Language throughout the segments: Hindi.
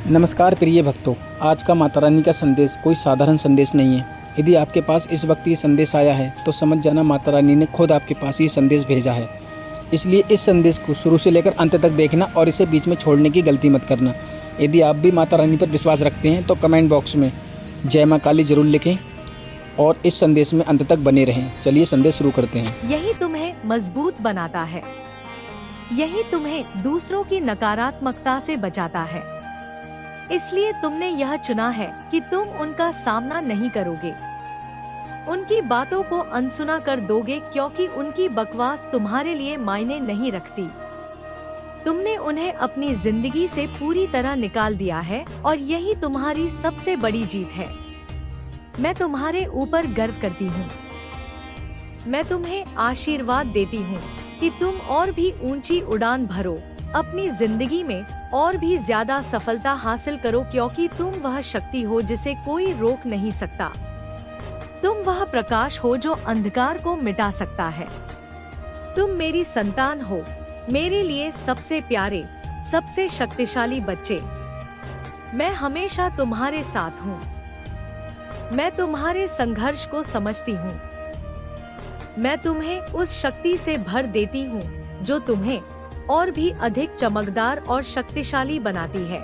नमस्कार प्रिय भक्तों, आज का माता रानी का संदेश कोई साधारण संदेश नहीं है। यदि आपके पास इस वक्त ये संदेश आया है तो समझ जाना माता रानी ने खुद आपके पास ये संदेश भेजा है। इसलिए इस संदेश को शुरू से लेकर अंत तक देखना और इसे बीच में छोड़ने की गलती मत करना। यदि आप भी माता रानी पर विश्वास रखते हैं तो कमेंट बॉक्स में जय माँ काली जरूर लिखें और इस संदेश में अंत तक बने रहें। चलिए संदेश शुरू करते हैं। यही तुम्हें मजबूत बनाता है, यही तुम्हें दूसरों की नकारात्मकता से बचाता है। इसलिए तुमने यह चुना है कि तुम उनका सामना नहीं करोगे, उनकी बातों को अनसुना कर दोगे, क्योंकि उनकी बकवास तुम्हारे लिए मायने नहीं रखती। तुमने उन्हें अपनी जिंदगी से पूरी तरह निकाल दिया है और यही तुम्हारी सबसे बड़ी जीत है। मैं तुम्हारे ऊपर गर्व करती हूँ। मैं तुम्हें आशीर्वाद देती हूँ कि तुम और भी ऊंची उड़ान भरो, अपनी जिंदगी में और भी ज्यादा सफलता हासिल करो, क्योंकि तुम वह शक्ति हो जिसे कोई रोक नहीं सकता। तुम वह प्रकाश हो जो अंधकार को मिटा सकता है। तुम मेरी संतान हो, मेरे लिए सबसे प्यारे, सबसे शक्तिशाली बच्चे। मैं हमेशा तुम्हारे साथ हूँ। मैं तुम्हारे संघर्ष को समझती हूँ। मैं तुम्हें उस शक्ति से भर देती हूँ जो तुम्हें और भी अधिक चमकदार और शक्तिशाली बनाती है।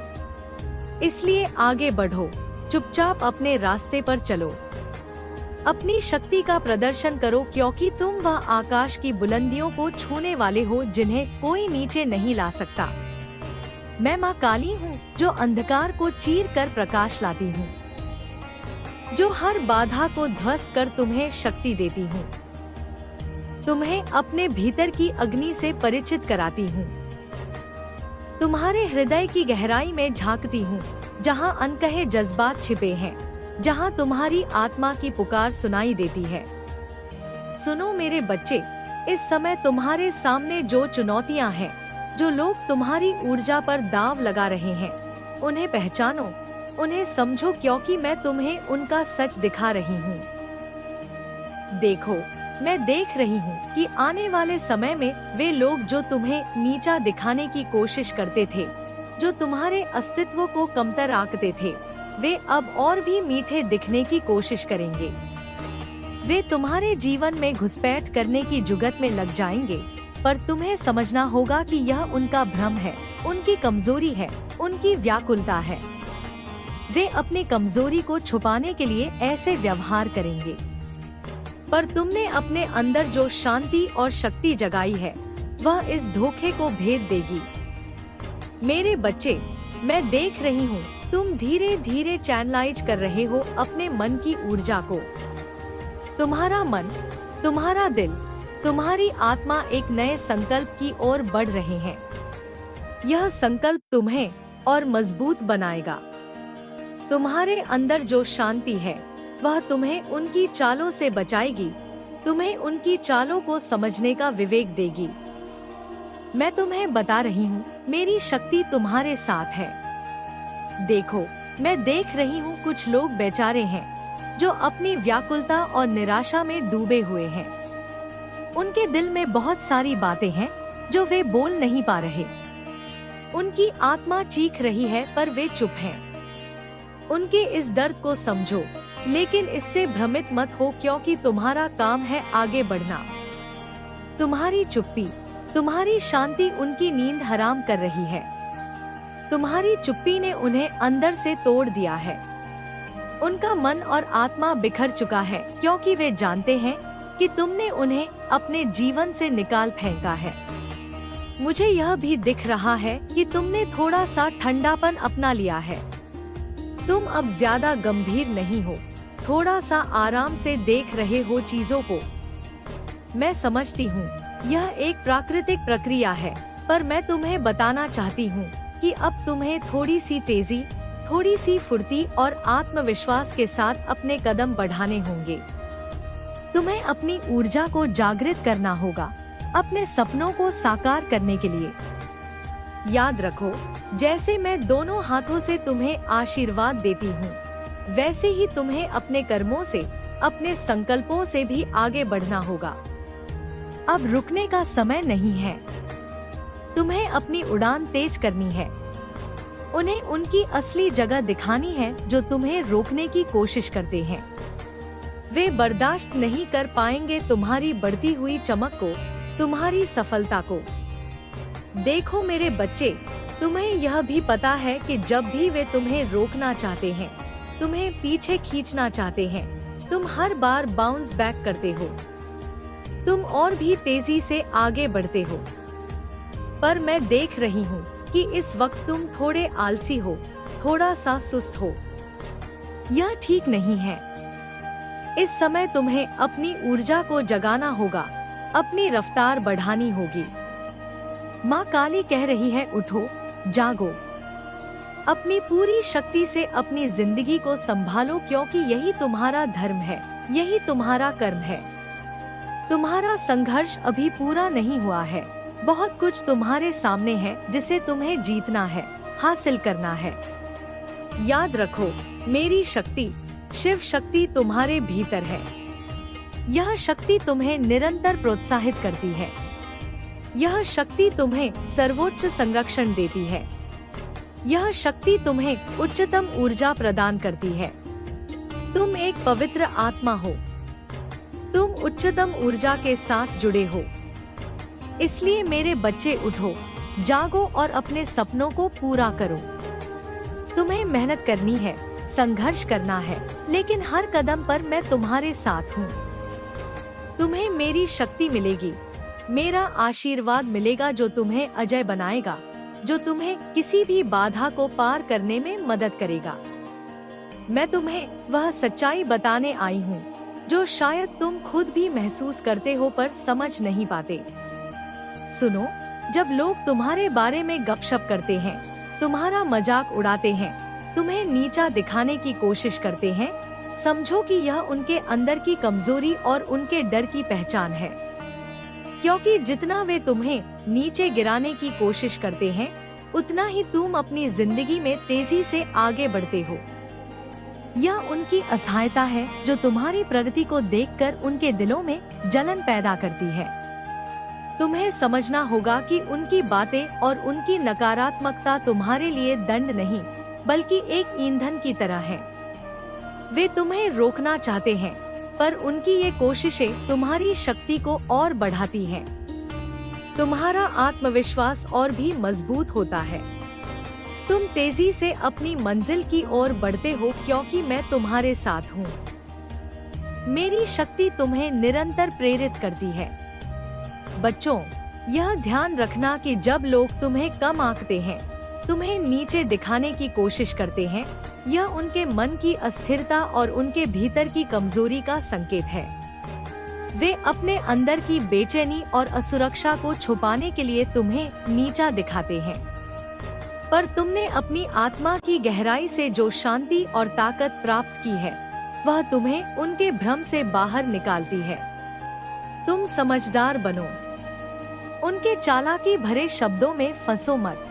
इसलिए आगे बढ़ो, चुपचाप अपने रास्ते पर चलो, अपनी शक्ति का प्रदर्शन करो, क्योंकि तुम वह आकाश की बुलंदियों को छूने वाले हो जिन्हें कोई नीचे नहीं ला सकता। मैं माँ काली हूँ जो अंधकार को चीर कर प्रकाश लाती हूँ, जो हर बाधा को ध्वस्त कर तुम्हें शक्ति देती हूँ। तुम्हें अपने भीतर की अग्नि से परिचित कराती हूँ। तुम्हारे हृदय की गहराई में झांकती हूँ, जहाँ अनकहे जज्बात छिपे हैं, जहाँ तुम्हारी आत्मा की पुकार सुनाई देती है। सुनो मेरे बच्चे, इस समय तुम्हारे सामने जो चुनौतियाँ हैं, जो लोग तुम्हारी ऊर्जा पर दांव लगा रहे हैं, उन्हें पहचानो, उन्हें समझो, क्योंकि मैं तुम्हें उनका सच दिखा रही हूँ। देखो, मैं देख रही हूँ कि आने वाले समय में वे लोग जो तुम्हें नीचा दिखाने की कोशिश करते थे, जो तुम्हारे अस्तित्व को कमतर आंकते थे, वे अब और भी मीठे दिखने की कोशिश करेंगे। वे तुम्हारे जीवन में घुसपैठ करने की जुगत में लग जाएंगे, पर तुम्हें समझना होगा कि यह उनका भ्रम है, उनकी कमजोरी है, उनकी व्याकुलता है। वे अपनी कमजोरी को छुपाने के लिए ऐसे व्यवहार करेंगे, पर तुमने अपने अंदर जो शांति और शक्ति जगाई है, वह इस धोखे को भेद देगी। मेरे बच्चे, मैं देख रही हूँ तुम धीरे धीरे चैनलाइज कर रहे हो अपने मन की ऊर्जा को। तुम्हारा मन, तुम्हारा दिल, तुम्हारी आत्मा एक नए संकल्प की ओर बढ़ रहे हैं। यह संकल्प तुम्हें और मजबूत बनाएगा। तुम्हारे अंदर जो शांति है, वह तुम्हें उनकी चालों से बचाएगी, तुम्हें उनकी चालों को समझने का विवेक देगी। मैं तुम्हें बता रही हूँ, मेरी शक्ति तुम्हारे साथ है। देखो, मैं देख रही हूँ कुछ लोग बेचारे हैं जो अपनी व्याकुलता और निराशा में डूबे हुए हैं। उनके दिल में बहुत सारी बातें हैं जो वे बोल नहीं पा रहे। उनकी आत्मा चीख रही है पर वे चुप हैं। उनके इस दर्द को समझो, लेकिन इससे भ्रमित मत हो, क्योंकि तुम्हारा काम है आगे बढ़ना। तुम्हारी चुप्पी, तुम्हारी शांति उनकी नींद हराम कर रही है। तुम्हारी चुप्पी ने उन्हें अंदर से तोड़ दिया है। उनका मन और आत्मा बिखर चुका है, क्योंकि वे जानते हैं कि तुमने उन्हें अपने जीवन से निकाल फेंका है। मुझे यह भी दिख रहा है कि तुमने थोड़ा सा ठंडापन अपना लिया है। तुम अब ज्यादा गंभीर नहीं हो, थोड़ा सा आराम से देख रहे हो चीजों को। मैं समझती हूँ यह एक प्राकृतिक प्रक्रिया है, पर मैं तुम्हें बताना चाहती हूँ कि अब तुम्हें थोड़ी सी तेजी, थोड़ी सी फुर्ती और आत्मविश्वास के साथ अपने कदम बढ़ाने होंगे। तुम्हें अपनी ऊर्जा को जागृत करना होगा, अपने सपनों को साकार करने के लिए। याद रखो, जैसे मैं दोनों हाथों से तुम्हें आशीर्वाद देती हूँ, वैसे ही तुम्हें अपने कर्मों से, अपने संकल्पों से भी आगे बढ़ना होगा। अब रुकने का समय नहीं है। तुम्हें अपनी उड़ान तेज करनी है। उन्हें उनकी असली जगह दिखानी है जो तुम्हें रोकने की कोशिश करते हैं। वे बर्दाश्त नहीं कर पाएंगे तुम्हारी बढ़ती हुई चमक को, तुम्हारी सफलता को। देखो मेरे बच्चे, तुम्हें यह भी पता है कि जब भी वे तुम्हें रोकना चाहते हैं, तुम्हें पीछे खींचना चाहते हैं, तुम हर बार बाउंस बैक करते हो। तुम और भी तेजी से आगे बढ़ते हो। पर मैं देख रही हूँ कि इस वक्त तुम थोड़े आलसी हो, थोड़ा सा सुस्त हो। यह ठीक नहीं है। इस समय तुम्हें अपनी ऊर्जा को जगाना होगा, अपनी रफ्तार बढ़ानी होगी। माँ काली कह रही है, उठो, जागो, अपनी पूरी शक्ति से अपनी जिंदगी को संभालो, क्योंकि यही तुम्हारा धर्म है, यही तुम्हारा कर्म है। तुम्हारा संघर्ष अभी पूरा नहीं हुआ है। बहुत कुछ तुम्हारे सामने है जिसे तुम्हें जीतना है, हासिल करना है। याद रखो, मेरी शक्ति, शिव शक्ति तुम्हारे भीतर है। यह शक्ति तुम्हें निरंतर प्रोत्साहित करती है। यह शक्ति तुम्हें सर्वोच्च संरक्षण देती है। यह शक्ति तुम्हें उच्चतम ऊर्जा प्रदान करती है। तुम एक पवित्र आत्मा हो। तुम उच्चतम ऊर्जा के साथ जुड़े हो। इसलिए मेरे बच्चे, उठो, जागो और अपने सपनों को पूरा करो। तुम्हें मेहनत करनी है, संघर्ष करना है, लेकिन हर कदम पर मैं तुम्हारे साथ हूँ। तुम्हें मेरी शक्ति मिलेगी, मेरा आशीर्वाद मिलेगा जो तुम्हें अजय बनाएगा, जो तुम्हें किसी भी बाधा को पार करने में मदद करेगा। मैं तुम्हें वह सच्चाई बताने आई हूँ जो शायद तुम खुद भी महसूस करते हो पर समझ नहीं पाते। सुनो, जब लोग तुम्हारे बारे में गपशप करते हैं, तुम्हारा मजाक उड़ाते हैं, तुम्हें नीचा दिखाने की कोशिश करते हैं, समझो कि यह उनके अंदर की कमजोरी और उनके डर की पहचान है। क्योंकि जितना वे तुम्हें नीचे गिराने की कोशिश करते हैं, उतना ही तुम अपनी जिंदगी में तेजी से आगे बढ़ते हो। यह उनकी असहायता है जो तुम्हारी प्रगति को देखकर उनके दिलों में जलन पैदा करती है। तुम्हें समझना होगा कि उनकी बातें और उनकी नकारात्मकता तुम्हारे लिए दंड नहीं, बल्कि एक ईंधन की तरह है। वे तुम्हें रोकना चाहते हैं, पर उनकी ये कोशिशें तुम्हारी शक्ति को और बढ़ाती हैं। तुम्हारा आत्मविश्वास और भी मजबूत होता है। तुम तेजी से अपनी मंजिल की ओर बढ़ते हो क्योंकि मैं तुम्हारे साथ हूँ। मेरी शक्ति तुम्हें निरंतर प्रेरित करती है। बच्चों, यह ध्यान रखना कि जब लोग तुम्हें कम आंकते हैं, तुम्हें नीचे दिखाने की कोशिश करते हैं, यह उनके मन की अस्थिरता और उनके भीतर की कमजोरी का संकेत है। वे अपने अंदर की बेचैनी और असुरक्षा को छुपाने के लिए तुम्हें नीचा दिखाते हैं। पर तुमने अपनी आत्मा की गहराई से जो शांति और ताकत प्राप्त की है, वह तुम्हें उनके भ्रम से बाहर निकालती है। तुम समझदार बनो। उनके चालाकी भरे शब्दों में फंसो मत,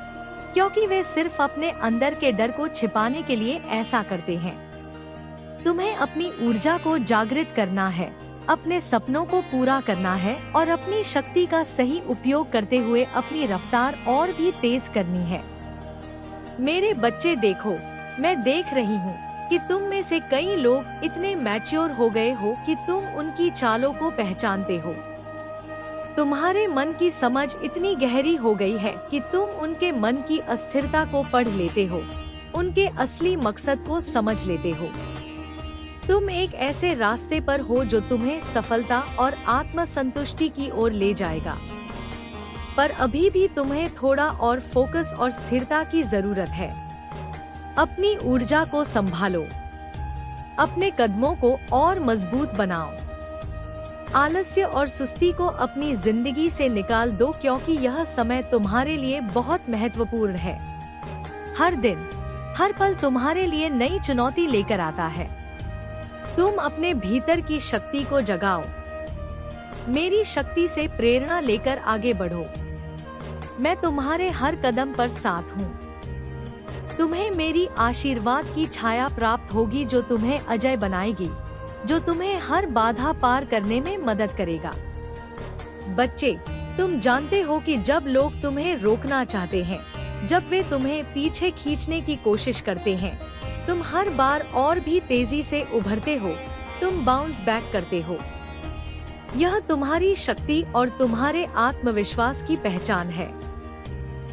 क्योंकि वे सिर्फ अपने अंदर के डर को छिपाने के लिए ऐसा करते हैं। तुम्हें अपनी ऊर्जा को जागृत करना है, अपने सपनों को पूरा करना है और अपनी शक्ति का सही उपयोग करते हुए अपनी रफ्तार और भी तेज करनी है। मेरे बच्चे देखो, मैं देख रही हूँ कि तुम में से कई लोग इतने मैच्योर हो गए हो कि तुम उनकी चालों को पहचानते हो। तुम्हारे मन की समझ इतनी गहरी हो गई है कि तुम उनके मन की अस्थिरता को पढ़ लेते हो, उनके असली मकसद को समझ लेते हो। तुम एक ऐसे रास्ते पर हो जो तुम्हें सफलता और आत्मसंतुष्टि की ओर ले जाएगा। पर अभी भी तुम्हें थोड़ा और फोकस और स्थिरता की जरूरत है। अपनी ऊर्जा को संभालो, अपने कदमों को और मजबूत बनाओ। आलस्य और सुस्ती को अपनी जिंदगी से निकाल दो, क्योंकि यह समय तुम्हारे लिए बहुत महत्वपूर्ण है। हर दिन, हर पल तुम्हारे लिए नई चुनौती लेकर आता है। तुम अपने भीतर की शक्ति को जगाओ। मेरी शक्ति से प्रेरणा लेकर आगे बढ़ो। मैं तुम्हारे हर कदम पर साथ हूँ। तुम्हें मेरी आशीर्वाद की छाया प्राप्त होगी जो तुम्हें अजय बनाएगी, जो तुम्हें हर बाधा पार करने में मदद करेगा। बच्चे, तुम जानते हो कि जब लोग तुम्हें रोकना चाहते हैं, जब वे तुम्हें पीछे खींचने की कोशिश करते हैं, तुम हर बार और भी तेजी से उभरते हो, तुम बाउंस बैक करते हो। यह तुम्हारी शक्ति और तुम्हारे आत्मविश्वास की पहचान है।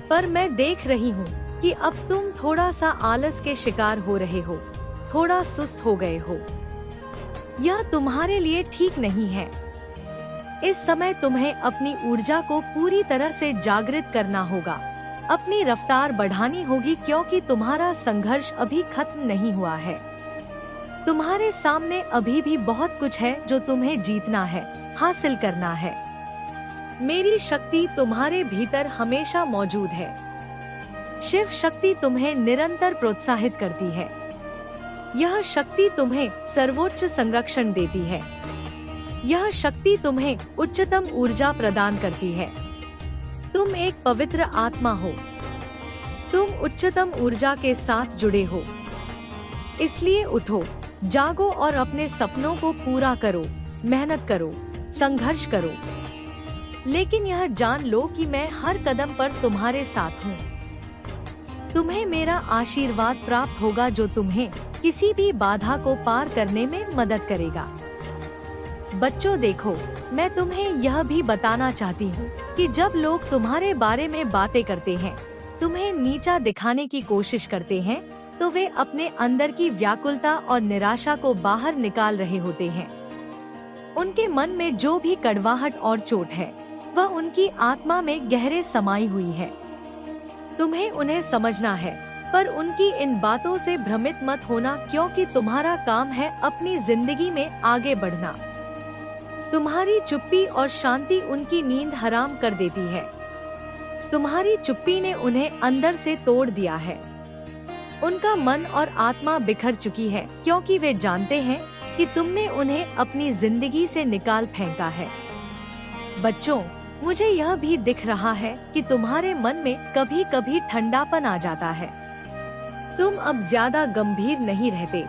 पर मैं देख रही हूँ कि अब तुम थोड़ा सा आलस के शिकार हो रहे हो, थोड़ा सुस्त हो गए हो। यह तुम्हारे लिए ठीक नहीं है। इस समय तुम्हें अपनी ऊर्जा को पूरी तरह से जागृत करना होगा, अपनी रफ्तार बढ़ानी होगी, क्योंकि तुम्हारा संघर्ष अभी खत्म नहीं हुआ है। तुम्हारे सामने अभी भी बहुत कुछ है जो तुम्हें जीतना है, हासिल करना है। मेरी शक्ति तुम्हारे भीतर हमेशा मौजूद है। शिव शक्ति तुम्हें निरंतर प्रोत्साहित करती है। यह शक्ति तुम्हें सर्वोच्च संरक्षण देती है। यह शक्ति तुम्हें उच्चतम ऊर्जा प्रदान करती है। तुम एक पवित्र आत्मा हो। तुम उच्चतम ऊर्जा के साथ जुड़े हो। इसलिए उठो, जागो और अपने सपनों को पूरा करो, मेहनत करो, संघर्ष करो। लेकिन यह जान लो कि मैं हर कदम पर तुम्हारे साथ हूँ। तुम्हें मेरा आशीर्वाद प्राप्त होगा जो तुम्हें किसी भी बाधा को पार करने में मदद करेगा। बच्चों देखो, मैं तुम्हें यह भी बताना चाहती हूँ कि जब लोग तुम्हारे बारे में बातें करते हैं, तुम्हें नीचा दिखाने की कोशिश करते हैं, तो वे अपने अंदर की व्याकुलता और निराशा को बाहर निकाल रहे होते हैं। उनके मन में जो भी कड़वाहट और चोट है, वह उनकी आत्मा में गहरे समाई हुई है। तुम्हें उन्हें समझना है, पर उनकी इन बातों से भ्रमित मत होना, क्योंकि तुम्हारा काम है अपनी जिंदगी में आगे बढ़ना। तुम्हारी चुप्पी और शांति उनकी नींद हराम कर देती है। तुम्हारी चुप्पी ने उन्हें अंदर से तोड़ दिया है। उनका मन और आत्मा बिखर चुकी है, क्योंकि वे जानते हैं कि तुमने उन्हें अपनी जिंदगी से निकाल फेंका है। बच्चों, मुझे यह भी दिख रहा है कि तुम्हारे मन में कभी कभी ठंडापन आ जाता है। तुम अब ज्यादा गंभीर नहीं रहते,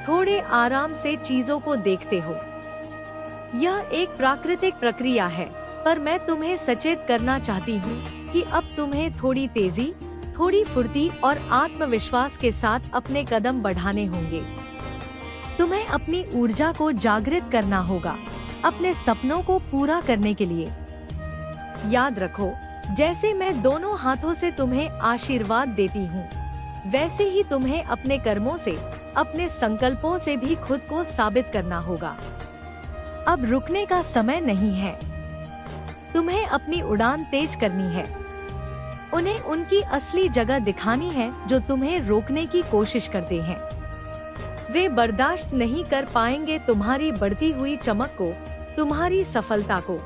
थोड़े आराम से चीजों को देखते हो। यह एक प्राकृतिक प्रक्रिया है, पर मैं तुम्हें सचेत करना चाहती हूँ कि अब तुम्हें थोड़ी तेजी, थोड़ी फुर्ती और आत्मविश्वास के साथ अपने कदम बढ़ाने होंगे। तुम्हें अपनी ऊर्जा को जागृत करना होगा, अपने सपनों को पूरा करने के लिए। याद रखो, जैसे मैं दोनों हाथों से तुम्हें आशीर्वाद देती हूँ, वैसे ही तुम्हें अपने कर्मों से, अपने संकल्पों से भी खुद को साबित करना होगा। अब रुकने का समय नहीं है। तुम्हें अपनी उड़ान तेज करनी है। उन्हें उनकी असली जगह दिखानी है जो तुम्हें रोकने की कोशिश करते हैं। वे बर्दाश्त नहीं कर पाएंगे तुम्हारी बढ़ती हुई चमक को, तुम्हारी सफलता को।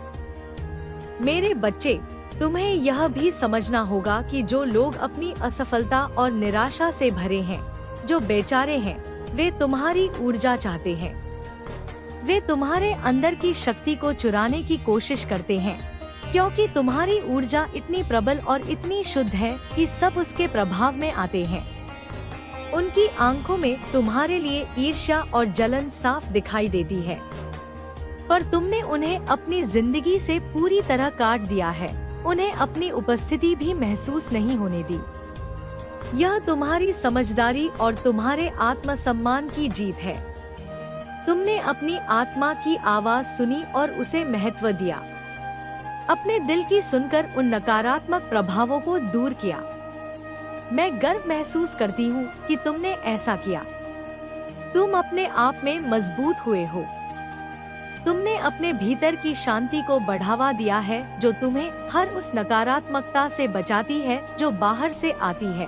मेरे बच्चे, तुम्हें यह भी समझना होगा कि जो लोग अपनी असफलता और निराशा से भरे हैं, जो बेचारे हैं, वे तुम्हारी ऊर्जा चाहते हैं। वे तुम्हारे अंदर की शक्ति को चुराने की कोशिश करते हैं, क्योंकि तुम्हारी ऊर्जा इतनी प्रबल और इतनी शुद्ध है कि सब उसके प्रभाव में आते हैं। उनकी आंखों में तुम्हारे लिए ईर्ष्या और जलन साफ दिखाई देती है, पर तुमने उन्हें अपनी जिंदगी से पूरी तरह काट दिया है। उन्हें अपनी उपस्थिति भी महसूस नहीं होने दी। यह तुम्हारी समझदारी और तुम्हारे आत्मसम्मान की जीत है। तुमने अपनी आत्मा की आवाज सुनी और उसे महत्व दिया। अपने दिल की सुनकर उन नकारात्मक प्रभावों को दूर किया। मैं गर्व महसूस करती हूँ कि तुमने ऐसा किया। तुम अपने आप में मजबूत हुए हो। तुमने अपने भीतर की शांति को बढ़ावा दिया है, जो तुम्हें हर उस नकारात्मकता से बचाती है जो बाहर से आती है।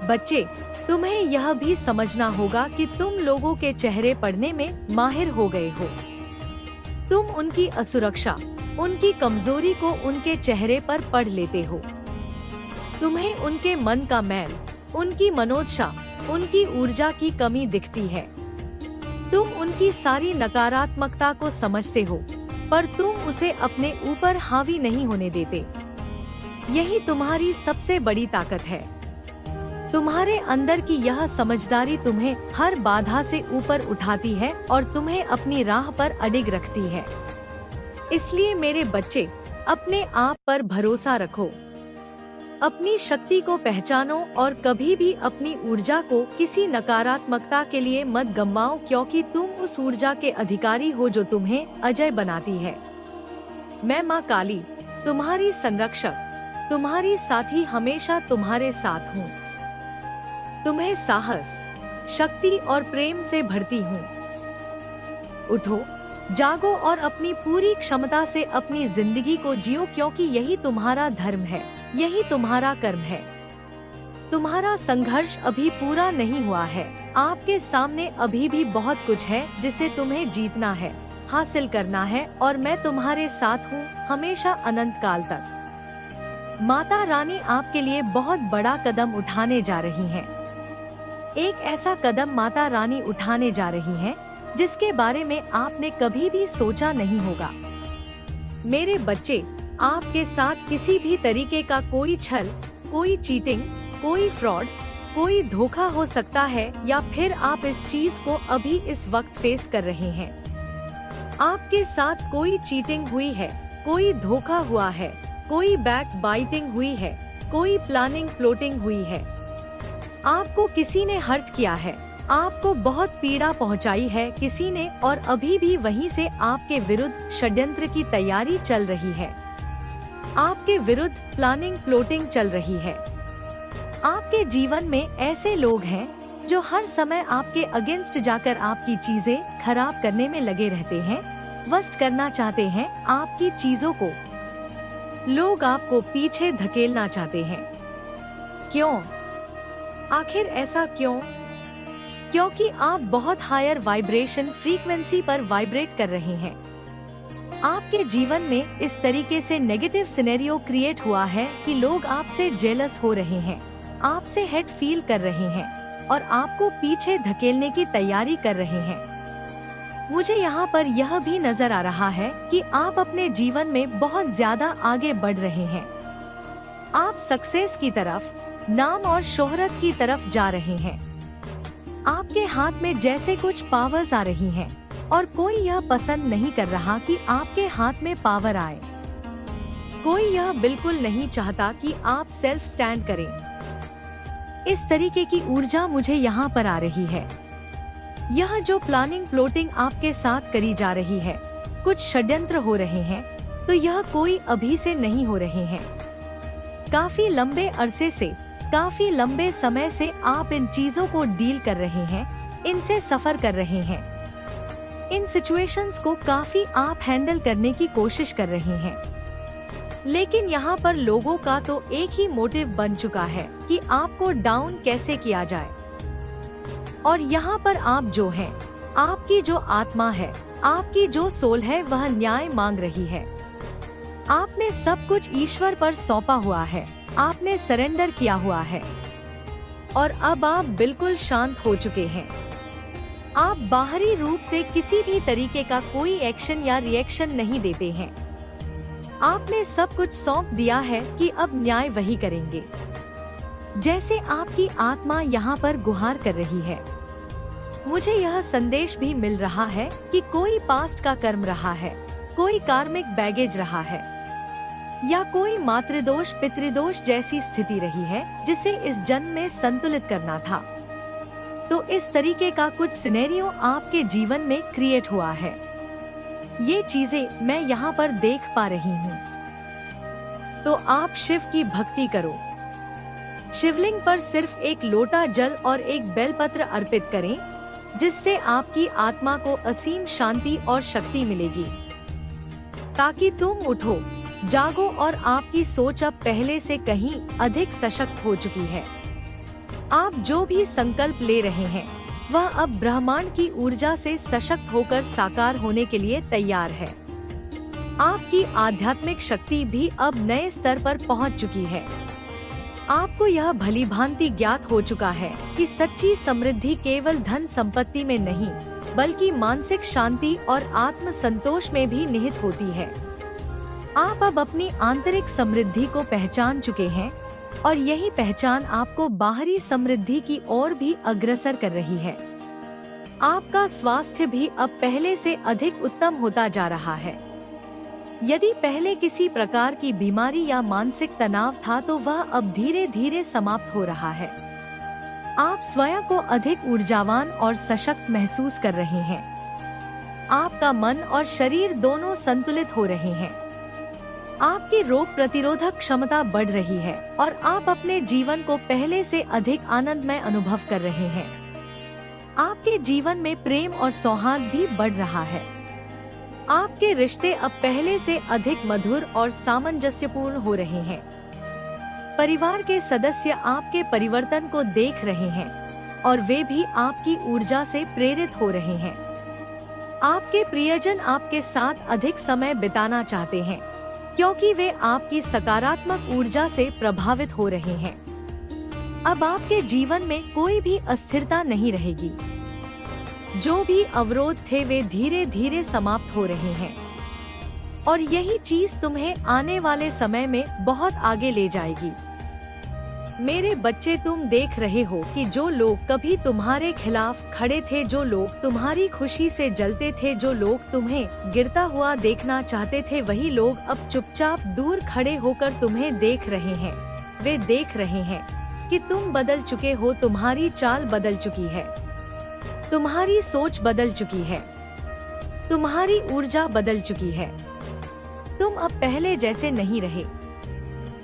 बच्चे, तुम्हें यह भी समझना होगा कि तुम लोगों के चेहरे पढ़ने में माहिर हो गए हो। तुम उनकी असुरक्षा, उनकी कमजोरी को उनके चेहरे पर पढ़ लेते हो। तुम्हें उनके मन का मैल, उनकी मनोदशा, उनकी ऊर्जा की कमी दिखती है। तुम उनकी सारी नकारात्मकता को समझते हो, पर तुम उसे अपने ऊपर हावी नहीं होने देते। यही तुम्हारी सबसे बड़ी ताकत है। तुम्हारे अंदर की यह समझदारी तुम्हें हर बाधा से ऊपर उठाती है और तुम्हें अपनी राह पर अडिग रखती है। इसलिए मेरे बच्चे, अपने आप पर भरोसा रखो। अपनी शक्ति को पहचानो और कभी भी अपनी ऊर्जा को किसी नकारात्मकता के लिए मत गंवाओ, क्योंकि तुम उस ऊर्जा के अधिकारी हो जो तुम्हें अजय बनाती है। मैं माँ काली, तुम्हारी संरक्षक, तुम्हारी साथी, हमेशा तुम्हारे साथ हूँ। तुम्हें साहस, शक्ति और प्रेम से भरती हूँ। उठो, जागो और अपनी पूरी क्षमता से अपनी जिंदगी को जियो, क्योंकि यही तुम्हारा धर्म है, यही तुम्हारा कर्म है। तुम्हारा संघर्ष अभी पूरा नहीं हुआ है। आपके सामने अभी भी बहुत कुछ है जिसे तुम्हें जीतना है, हासिल करना है, और मैं तुम्हारे साथ हूँ हमेशा, अनंत काल तक। माता रानी आपके लिए बहुत बड़ा कदम उठाने जा रही हैं। एक ऐसा कदम माता रानी उठाने जा रही हैं जिसके बारे में आपने कभी भी सोचा नहीं होगा। मेरे बच्चे, आपके साथ किसी भी तरीके का कोई छल, कोई चीटिंग, कोई फ्रॉड, कोई धोखा हो सकता है, या फिर आप इस चीज को अभी इस वक्त फेस कर रहे हैं। आपके साथ कोई चीटिंग हुई है, कोई धोखा हुआ है, कोई बैक बाइटिंग हुई है, कोई प्लानिंग प्लॉटिंग हुई है। आपको किसी ने हर्ट किया है, आपको बहुत पीड़ा पहुंचाई है किसी ने, और अभी भी वहीं से आपके विरुद्ध षड्यंत्र की तैयारी चल रही है। आपके विरुद्ध प्लानिंग प्लॉटिंग चल रही है। आपके जीवन में ऐसे लोग हैं जो हर समय आपके अगेंस्ट जाकर आपकी चीजें खराब करने में लगे रहते हैं, वस्ट करना चाहते हैं आपकी चीजों को। लोग आपको पीछे धकेलना चाहते हैं। क्यों? आखिर ऐसा क्यों? क्योंकि आप बहुत हायर वाइब्रेशन फ्रीक्वेंसी पर वाइब्रेट कर रहे हैं। आपके जीवन में इस तरीके से नेगेटिव सिनेरियो क्रिएट हुआ है कि लोग आपसे जेलस हो रहे हैं, आपसे हेट फील कर रहे हैं और आपको पीछे धकेलने की तैयारी कर रहे हैं। मुझे यहाँ पर यह भी नजर आ रहा है कि आप अपने जीवन में बहुत ज्यादा आगे बढ़ रहे हैं। आप सक्सेस की तरफ, नाम और शोहरत की तरफ जा रहे हैं। आपके हाथ में जैसे कुछ पावर्स आ रही हैं, और कोई यह पसंद नहीं कर रहा कि आपके हाथ में पावर आए। कोई यह बिल्कुल नहीं चाहता कि आप सेल्फ स्टैंड करें। इस तरीके की ऊर्जा मुझे यहाँ पर आ रही है। यह जो प्लानिंग प्लॉटिंग आपके साथ करी जा रही है, कुछ षड्यंत्र हो रहे हैं, तो यह कोई अभी से नहीं हो रहे हैं। काफी लंबे अरसे से, काफी लंबे समय से आप इन चीजों को डील कर रहे हैं, इनसे सफर कर रहे हैं। इन सिचुएशंस को काफी आप हैंडल करने की कोशिश कर रहे हैं। लेकिन यहाँ पर लोगों का तो एक ही मोटिव बन चुका है कि आपको डाउन कैसे किया जाए। और यहाँ पर आप जो हैं, आपकी जो आत्मा है, आपकी जो सोल है, वह न्याय मांग रही है। आपने सब कुछ ईश्वर पर सौंपा हुआ है, आपने सरेंडर किया हुआ है, और अब आप बिल्कुल शांत हो चुके हैं। आप बाहरी रूप से किसी भी तरीके का कोई एक्शन या रिएक्शन नहीं देते हैं। आपने सब कुछ सौंप दिया है कि अब न्याय वही करेंगे। जैसे आपकी आत्मा यहाँ पर गुहार कर रही है। मुझे यह संदेश भी मिल रहा है कि कोई पास्ट का कर्म रहा है, कोई कार्मिक बैगेज रहा है, या कोई मातृदोष पितृदोष जैसी स्थिति रही है जिसे इस जन्म में संतुलित करना था। तो इस तरीके का कुछ सिनेरियो आपके जीवन में क्रिएट हुआ है। ये चीजें मैं यहाँ पर देख पा रही हूँ। तो आप शिव की भक्ति करो। शिवलिंग पर सिर्फ एक लोटा जल और एक बेलपत्र अर्पित करें, जिससे आपकी आत्मा को असीम शांति और शक्ति मिलेगी, ताकि तुम उठो, जागो और आपकी सोच अब पहले से कहीं अधिक सशक्त हो चुकी है। आप जो भी संकल्प ले रहे हैं वह अब ब्रह्मांड की ऊर्जा से सशक्त होकर साकार होने के लिए तैयार है। आपकी आध्यात्मिक शक्ति भी अब नए स्तर पर पहुंच चुकी है। आपको यह भली भांति ज्ञात हो चुका है कि सच्ची समृद्धि केवल धन संपत्ति में नहीं, बल्कि मानसिक शांति और आत्म संतोष में भी निहित होती है। आप अब अपनी आंतरिक समृद्धि को पहचान चुके हैं, और यही पहचान आपको बाहरी समृद्धि की ओर भी अग्रसर कर रही है। आपका स्वास्थ्य भी अब पहले से अधिक उत्तम होता जा रहा है। यदि पहले किसी प्रकार की बीमारी या मानसिक तनाव था तो वह अब धीरे धीरे समाप्त हो रहा है। आप स्वयं को अधिक ऊर्जावान और सशक्त महसूस कर रहे हैं। आपका मन और शरीर दोनों संतुलित हो रहे हैं। आपकी रोग प्रतिरोधक क्षमता बढ़ रही है और आप अपने जीवन को पहले से अधिक आनंदमय अनुभव कर रहे हैं। आपके जीवन में प्रेम और सौहार्द भी बढ़ रहा है। आपके रिश्ते अब पहले से अधिक मधुर और सामंजस्यपूर्ण हो रहे हैं। परिवार के सदस्य आपके परिवर्तन को देख रहे हैं और वे भी आपकी ऊर्जा से प्रेरित हो रहे हैं। आपके प्रियजन आपके साथ अधिक समय बिताना चाहते हैं क्योंकि वे आपकी सकारात्मक ऊर्जा से प्रभावित हो रहे हैं। अब आपके जीवन में कोई भी अस्थिरता नहीं रहेगी। जो भी अवरोध थे वे धीरे धीरे समाप्त हो रहे हैं और यही चीज तुम्हें आने वाले समय में बहुत आगे ले जाएगी। मेरे बच्चे, तुम देख रहे हो कि जो लोग कभी तुम्हारे खिलाफ खड़े थे, जो लोग तुम्हारी खुशी से जलते थे, जो लोग तुम्हें गिरता हुआ देखना चाहते थे, वही लोग अब चुपचाप दूर खड़े होकर तुम्हें देख रहे हैं। वे देख रहे हैं कि तुम बदल चुके हो, तुम्हारी चाल बदल चुकी है, तुम्हारी सोच बदल चुकी है, तुम्हारी ऊर्जा बदल चुकी है। तुम अब पहले जैसे नहीं रहे।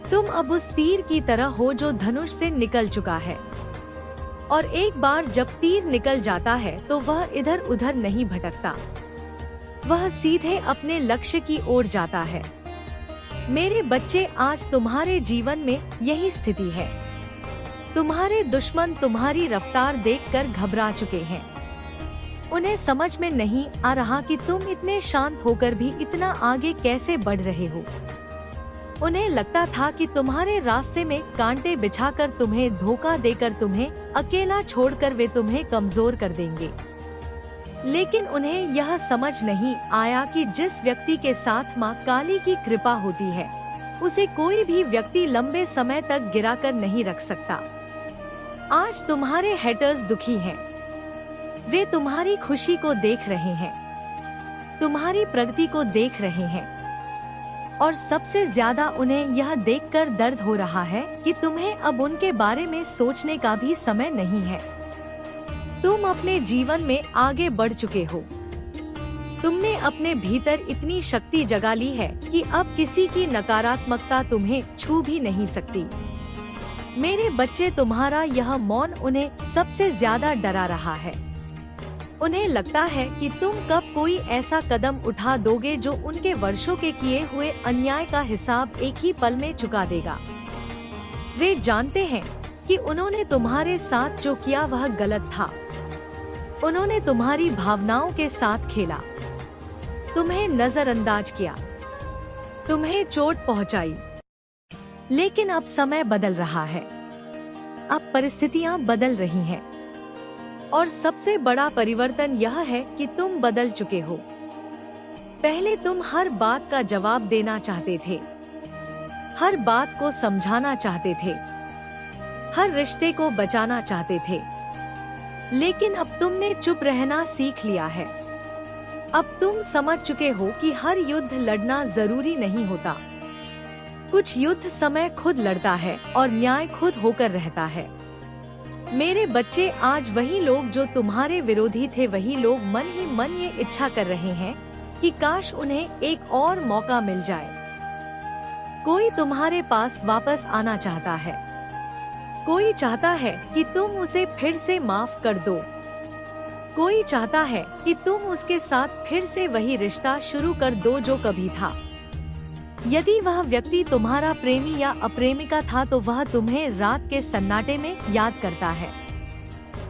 तुम अब उस तीर की तरह हो जो धनुष से निकल चुका है और एक बार जब तीर निकल जाता है तो वह इधर उधर नहीं भटकता, वह सीधे अपने लक्ष्य की ओर जाता है। मेरे बच्चे, आज तुम्हारे जीवन में यही स्थिति है। तुम्हारे दुश्मन तुम्हारी रफ्तार देखकर घबरा चुके हैं। उन्हें समझ में नहीं आ रहा कि तुम इतने शांत होकर भी इतना आगे कैसे बढ़ रहे हो। उन्हें लगता था कि तुम्हारे रास्ते में कांटे बिछाकर, तुम्हें धोखा देकर, तुम्हें अकेला छोड़कर वे तुम्हें कमजोर कर देंगे। लेकिन उन्हें यह समझ नहीं आया कि जिस व्यक्ति के साथ माँ काली की कृपा होती है, उसे कोई भी व्यक्ति लंबे समय तक गिराकर नहीं रख सकता। आज तुम्हारे हेटर्स दुखी हैं। वे तुम्हारी खुशी को देख रहे हैं, तुम्हारी प्रगति को देख रहे हैं और सबसे ज्यादा उन्हें यह देखकर दर्द हो रहा है कि तुम्हें अब उनके बारे में सोचने का भी समय नहीं है। तुम अपने जीवन में आगे बढ़ चुके हो। तुमने अपने भीतर इतनी शक्ति जगा ली है कि अब किसी की नकारात्मकता तुम्हें छू भी नहीं सकती। मेरे बच्चे, तुम्हारा यह मौन उन्हें सबसे ज्यादा डरा रहा है। उन्हें लगता है कि तुम कब कोई ऐसा कदम उठा दोगे जो उनके वर्षों के किए हुए अन्याय का हिसाब एक ही पल में चुका देगा। वे जानते हैं कि उन्होंने तुम्हारे साथ जो किया वह गलत था। उन्होंने तुम्हारी भावनाओं के साथ खेला, तुम्हें नजरअंदाज किया, तुम्हें चोट पहुंचाई। लेकिन अब समय बदल रहा है, अब परिस्थितियां बदल रही हैं और सबसे बड़ा परिवर्तन यह है कि तुम बदल चुके हो। पहले तुम हर बात का जवाब देना चाहते थे, हर बात को समझाना चाहते थे, हर रिश्ते को बचाना चाहते थे। लेकिन अब तुमने चुप रहना सीख लिया है। अब तुम समझ चुके हो कि हर युद्ध लड़ना जरूरी नहीं होता। कुछ युद्ध समय खुद लड़ता है और न्याय खुद होकर रहता है। मेरे बच्चे, आज वही लोग जो तुम्हारे विरोधी थे, वही लोग मन ही मन ये इच्छा कर रहे हैं कि काश उन्हें एक और मौका मिल जाए। कोई तुम्हारे पास वापस आना चाहता है, कोई चाहता है कि तुम उसे फिर से माफ कर दो, कोई चाहता है कि तुम उसके साथ फिर से वही रिश्ता शुरू कर दो जो कभी था। यदि वह व्यक्ति तुम्हारा प्रेमी या अप्रेमिका था तो वह तुम्हें रात के सन्नाटे में याद करता है।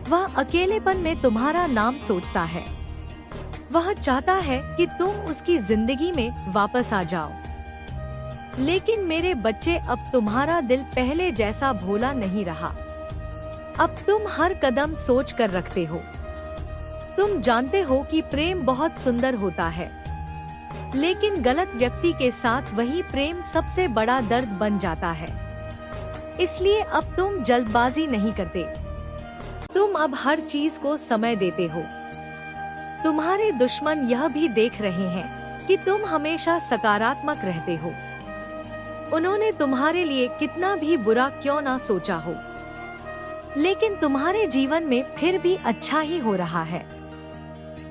वह अकेलेपन में तुम्हारा नाम सोचता है। वह चाहता है कि तुम उसकी जिंदगी में वापस आ जाओ। लेकिन मेरे बच्चे, अब तुम्हारा दिल पहले जैसा भोला नहीं रहा। अब तुम हर कदम सोच कर रखते हो। तुम जानते हो कि प्रेम बहुत सुंदर होता है, लेकिन गलत व्यक्ति के साथ वही प्रेम सबसे बड़ा दर्द बन जाता है। इसलिए अब तुम जल्दबाजी नहीं करते। तुम अब हर चीज को समय देते हो। तुम्हारे दुश्मन यह भी देख रहे हैं कि तुम हमेशा सकारात्मक रहते हो। उन्होंने तुम्हारे लिए कितना भी बुरा क्यों ना सोचा हो, लेकिन तुम्हारे जीवन में फिर भी अच्छा ही हो रहा है।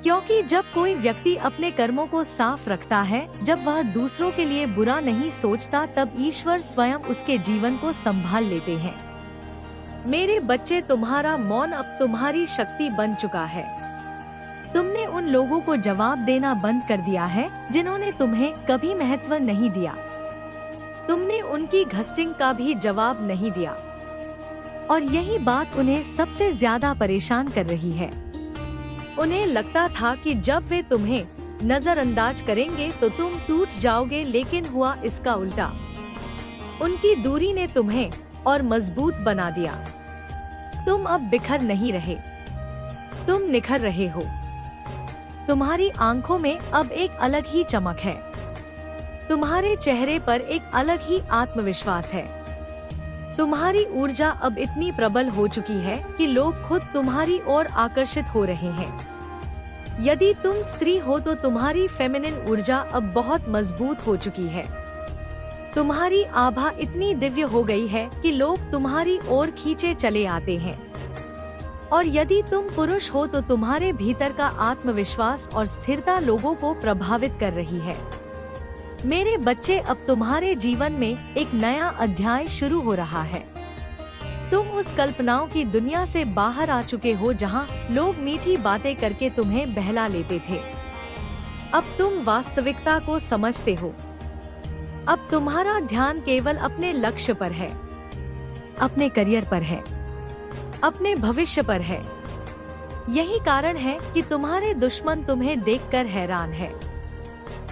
क्योंकि जब कोई व्यक्ति अपने कर्मों को साफ रखता है, जब वह दूसरों के लिए बुरा नहीं सोचता, तब ईश्वर स्वयं उसके जीवन को संभाल लेते हैं। मेरे बच्चे, तुम्हारा मौन अब तुम्हारी शक्ति बन चुका है। तुमने उन लोगों को जवाब देना बंद कर दिया है जिन्होंने तुम्हें कभी महत्व नहीं दिया। तुमने उनकी घस्टिंग का भी जवाब नहीं दिया, और यही बात उन्हें सबसे ज्यादा परेशान कर रही है। उन्हें लगता था कि जब वे तुम्हें नजरअंदाज करेंगे तो तुम टूट जाओगे, लेकिन हुआ इसका उल्टा। उनकी दूरी ने तुम्हें और मजबूत बना दिया। तुम अब बिखर नहीं रहे, तुम निखर रहे हो। तुम्हारी आंखों में अब एक अलग ही चमक है, तुम्हारे चेहरे पर एक अलग ही आत्मविश्वास है। तुम्हारी ऊर्जा अब इतनी प्रबल हो चुकी है कि लोग खुद तुम्हारी ओर आकर्षित हो रहे हैं। यदि तुम स्त्री हो तो तुम्हारी फेमिनिन ऊर्जा अब बहुत मजबूत हो चुकी है। तुम्हारी आभा इतनी दिव्य हो गई है कि लोग तुम्हारी ओर खींचे चले आते हैं। और यदि तुम पुरुष हो तो तुम्हारे भीतर का आत्मविश्वास और स्थिरता लोगों को प्रभावित कर रही है। मेरे बच्चे, अब तुम्हारे जीवन में एक नया अध्याय शुरू हो रहा है। तुम उस कल्पनाओं की दुनिया से बाहर आ चुके हो जहां लोग मीठी बातें करके तुम्हें बहला लेते थे। अब तुम वास्तविकता को समझते हो। अब तुम्हारा ध्यान केवल अपने लक्ष्य पर है, अपने करियर पर है, अपने भविष्य पर है। यही कारण है कि तुम्हारे दुश्मन तुम्हें देखकर हैरान है।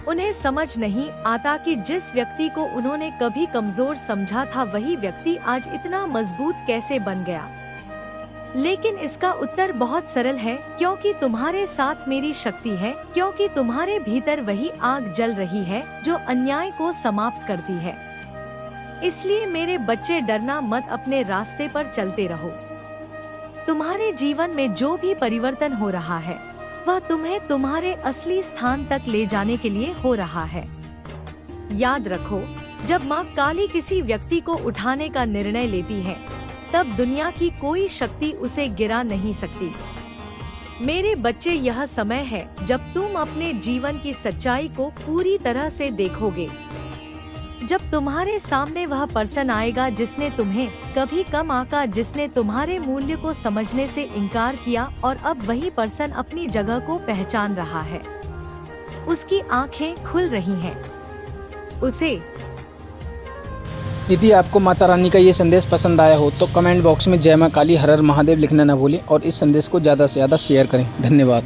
उन्हें समझ नहीं आता कि जिस व्यक्ति को उन्होंने कभी कमजोर समझा था, वही व्यक्ति आज इतना मजबूत कैसे बन गया। लेकिन इसका उत्तर बहुत सरल है, क्योंकि तुम्हारे साथ मेरी शक्ति है, क्योंकि तुम्हारे भीतर वही आग जल रही है जो अन्याय को समाप्त करती है। इसलिए मेरे बच्चे, डरना मत, अपने रास्ते पर चलते रहो। तुम्हारे जीवन में जो भी परिवर्तन हो रहा है वह तुम्हें तुम्हारे असली स्थान तक ले जाने के लिए हो रहा है। याद रखो, जब माँ काली किसी व्यक्ति को उठाने का निर्णय लेती है, तब दुनिया की कोई शक्ति उसे गिरा नहीं सकती। मेरे बच्चे, यह समय है जब तुम अपने जीवन की सच्चाई को पूरी तरह से देखोगे। जब तुम्हारे सामने वह पर्सन आएगा जिसने तुम्हें कभी कम आंका, जिसने तुम्हारे मूल्य को समझने से इनकार किया, और अब वही पर्सन अपनी जगह को पहचान रहा है। उसकी आंखें खुल रही हैं। उसे यदि आपको माता रानी का ये संदेश पसंद आया हो तो कमेंट बॉक्स में जय मां काली हर हर महादेव लिखना न भूलें और इस संदेश को ज़्यादा से ज़्यादा शेयर करें। धन्यवाद।